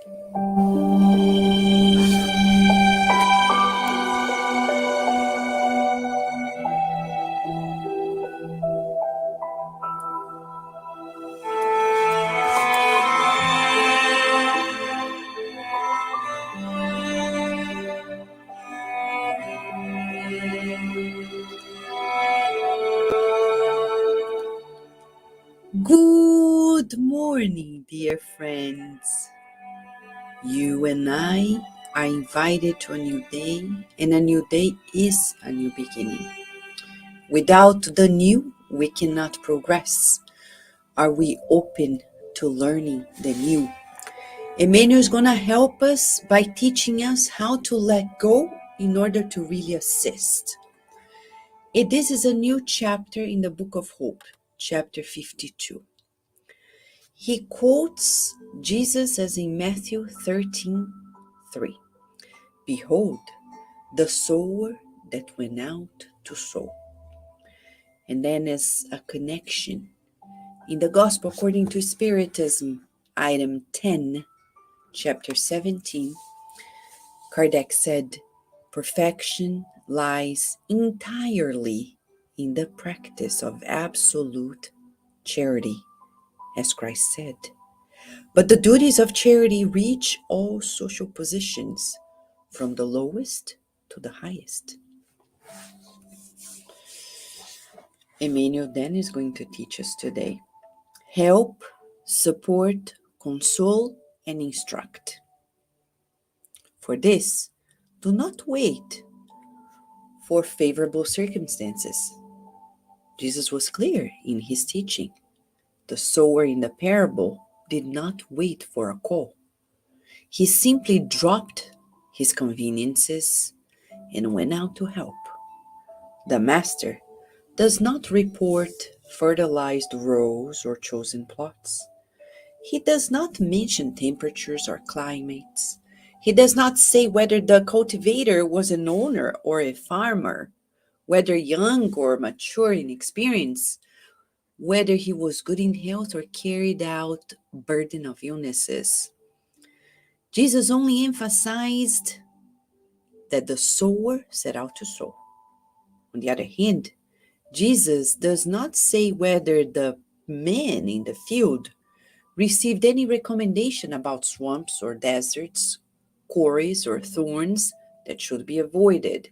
Good morning, dear friends. You and I are invited to a new day, and a new day is a new beginning. Without the new, we cannot progress. Are we open to learning the new? Emmanuel is going to help us by teaching us how to let go in order to really assist. This is a new chapter in the Book of Hope, chapter 52. He quotes Jesus as in Matthew 13:3. Behold, the sower that went out to sow. And then as a connection, in the Gospel according to Spiritism, item 10, chapter 17, Kardec said, perfection lies entirely in the practice of absolute charity, as Christ said. But the duties of charity reach all social positions, from the lowest to the highest. Emmanuel then is going to teach us today. Help, support, console, and instruct. For this, do not wait for favorable circumstances. Jesus was clear in his teaching. The sower in the parable did not wait for a call. He simply dropped his conveniences and went out to help. The master does not report fertilized rows or chosen plots. He does not mention temperatures or climates. He does not say whether the cultivator was an owner or a farmer, whether young or mature in experience, whether he was good in health or carried out burden of illnesses. Jesus only emphasized that the sower set out to sow. On the other hand, Jesus does not say whether the man in the field received any recommendation about swamps or deserts, quarries or thorns that should be avoided.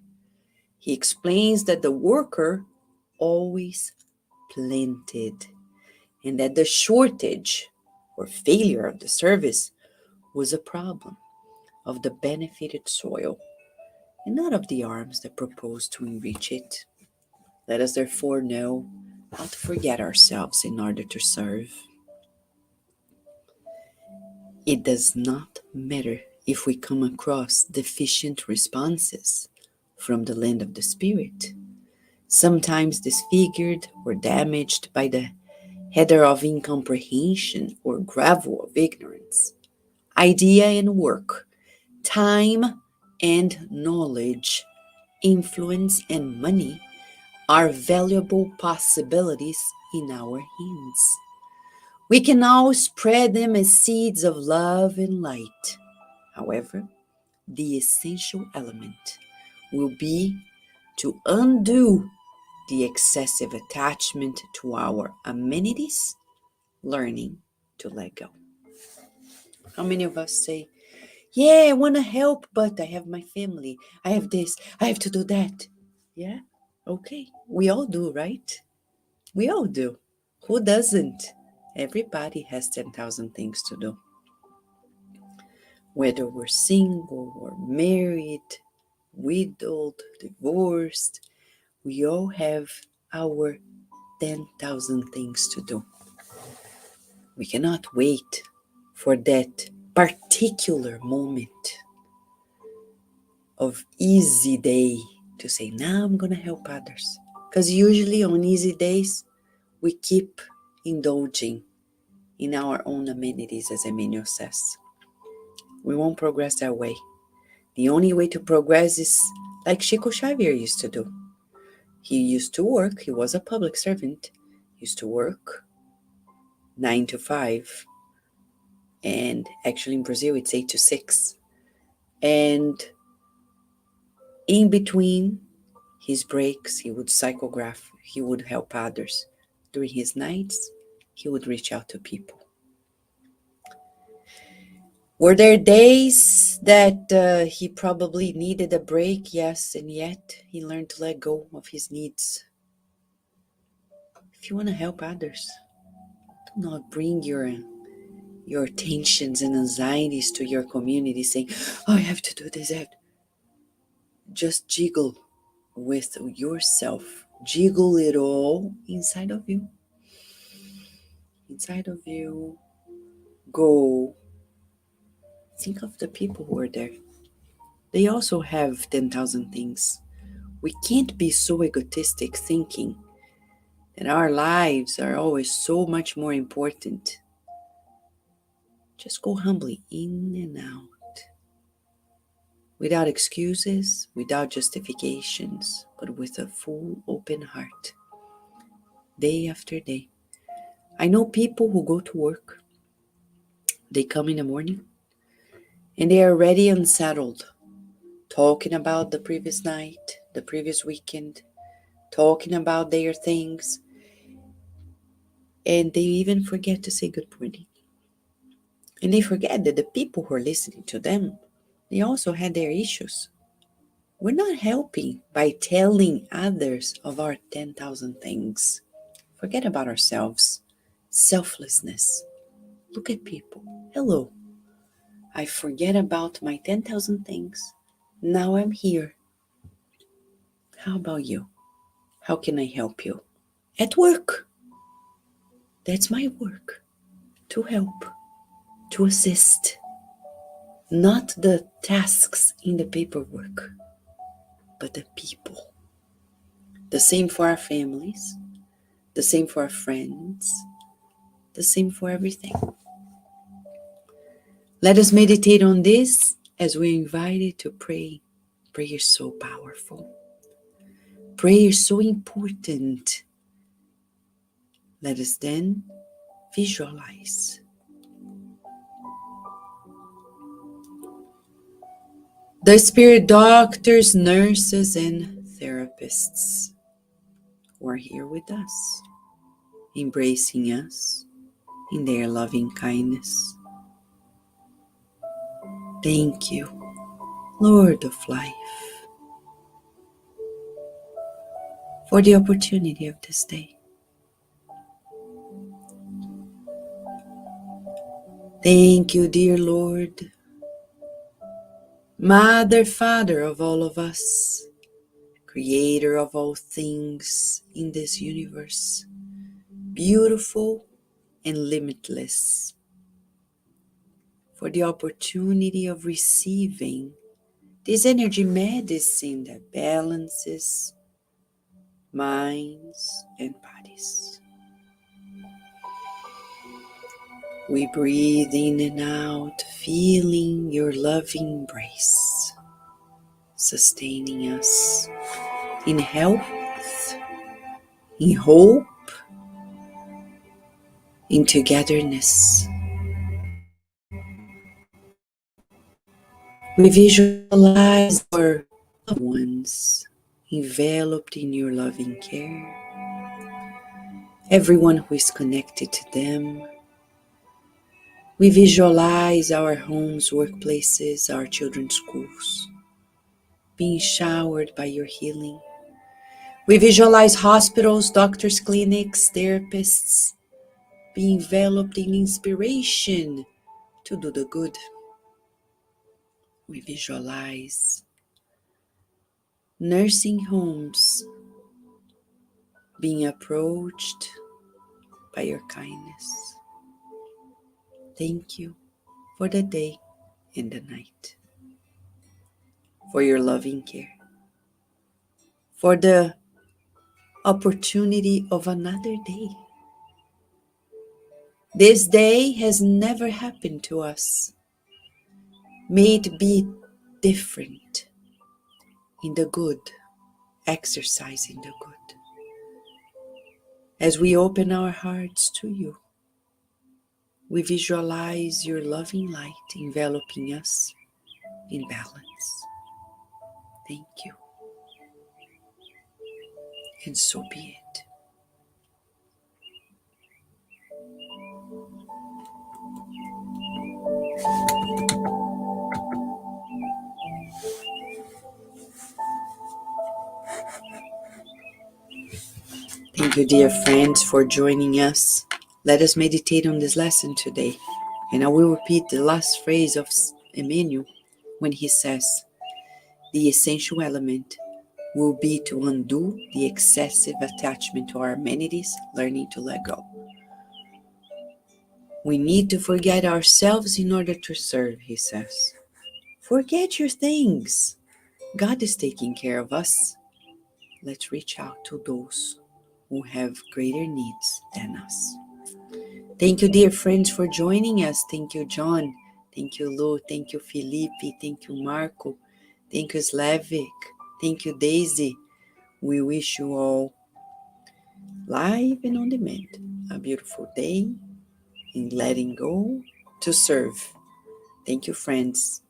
He explains that the worker always planted, and that the shortage or failure of the service was a problem of the benefited soil, and not of the arms that proposed to enrich it. Let us therefore know how to forget ourselves in order to serve. It does not matter if we come across deficient responses from the land of the Spirit, sometimes disfigured or damaged by the heather of incomprehension or gravel of ignorance. Idea and work, time and knowledge, influence and money are valuable possibilities in our hands. We can now spread them as seeds of love and light. However, the essential element will be to undo the excessive attachment to our amenities, learning to let go. How many of us say, yeah, I want to help, but I have my family. I have this. I have to do that. Yeah, okay. We all do, right? We all do. Who doesn't? Everybody has 10,000 things to do. Whether we're single or married, widowed, divorced, we all have our 10,000 things to do. We cannot wait for that particular moment of easy day to say, now I'm going to help others. Because usually on easy days, we keep indulging in our own amenities, as Emmanuel says. We won't progress that way. The only way to progress is like Chico Xavier used to do. He used to work, he was a public servant, he used to work 9 to 5, And actually in Brazil, it's 8 to 6. And in between his breaks, he would psychograph, he would help others. During his nights, he would reach out to people. Were there days that he probably needed a break? Yes, and yet he learned to let go of his needs. If you want to help others, do not bring your tensions and anxieties to your community saying, oh, I have to do this. Just jiggle with yourself. Jiggle it all inside of you. Inside of you. Go. Think of the people who are there. They also have 10,000 things. We can't be so egotistic thinking that our lives are always so much more important. Just go humbly in and out. Without excuses, without justifications, but with a full open heart. Day after day. I know people who go to work. They come in the morning and they are already unsettled, talking about the previous night, the previous weekend, talking about their things, and they even forget to say good morning. And they forget that the people who are listening to them, they also had their issues. We're not helping by telling others of our 10,000 things. Forget about ourselves. Selflessness. Look at people. Hello. I forget about my 10,000 things. Now I'm here. How about you? How can I help you? At work. That's my work. To help. To assist. Not the tasks in the paperwork, but the people. The same for our families. The same for our friends. The same for everything. Let us meditate on this as we're invited to pray. Prayer is so powerful. Prayer is so important. Let us then visualize. The spirit doctors, nurses, and therapists who are here with us, embracing us in their loving kindness. Thank you, Lord of life, for the opportunity of this day. Thank you, dear Lord, Mother, Father of all of us, Creator of all things in this universe, beautiful and limitless, for the opportunity of receiving this energy medicine that balances minds and bodies. We breathe in and out, feeling your loving embrace, sustaining us in health, in hope, in togetherness. We visualize our loved ones enveloped in your loving care, everyone who is connected to them. We visualize our homes, workplaces, our children's schools being showered by your healing. We visualize hospitals, doctors, clinics, therapists being enveloped in inspiration to do the good. We visualize nursing homes being approached by your kindness. Thank you for the day and the night, for your loving care, for the opportunity of another day. This day has never happened to us. May it be different in the good, exercising the good. As we open our hearts to you, we visualize your loving light enveloping us in balance. Thank you. And so be it. Thank you, dear friends, for joining us. Let us meditate on this lesson today. And I will repeat the last phrase of Emmanuel when he says, the essential element will be to undo the excessive attachment to our amenities, learning to let go. We need to forget ourselves in order to serve, he says. Forget your things. God is taking care of us. Let's reach out to those who have greater needs than us. Thank you, dear friends, for joining us. Thank you, John. Thank you, Lou. Thank you, Felipe. Thank you, Marco. Thank you, Slavik. Thank you, Daisy. We wish you all, live and on demand, a beautiful day in letting go to serve. Thank you, friends.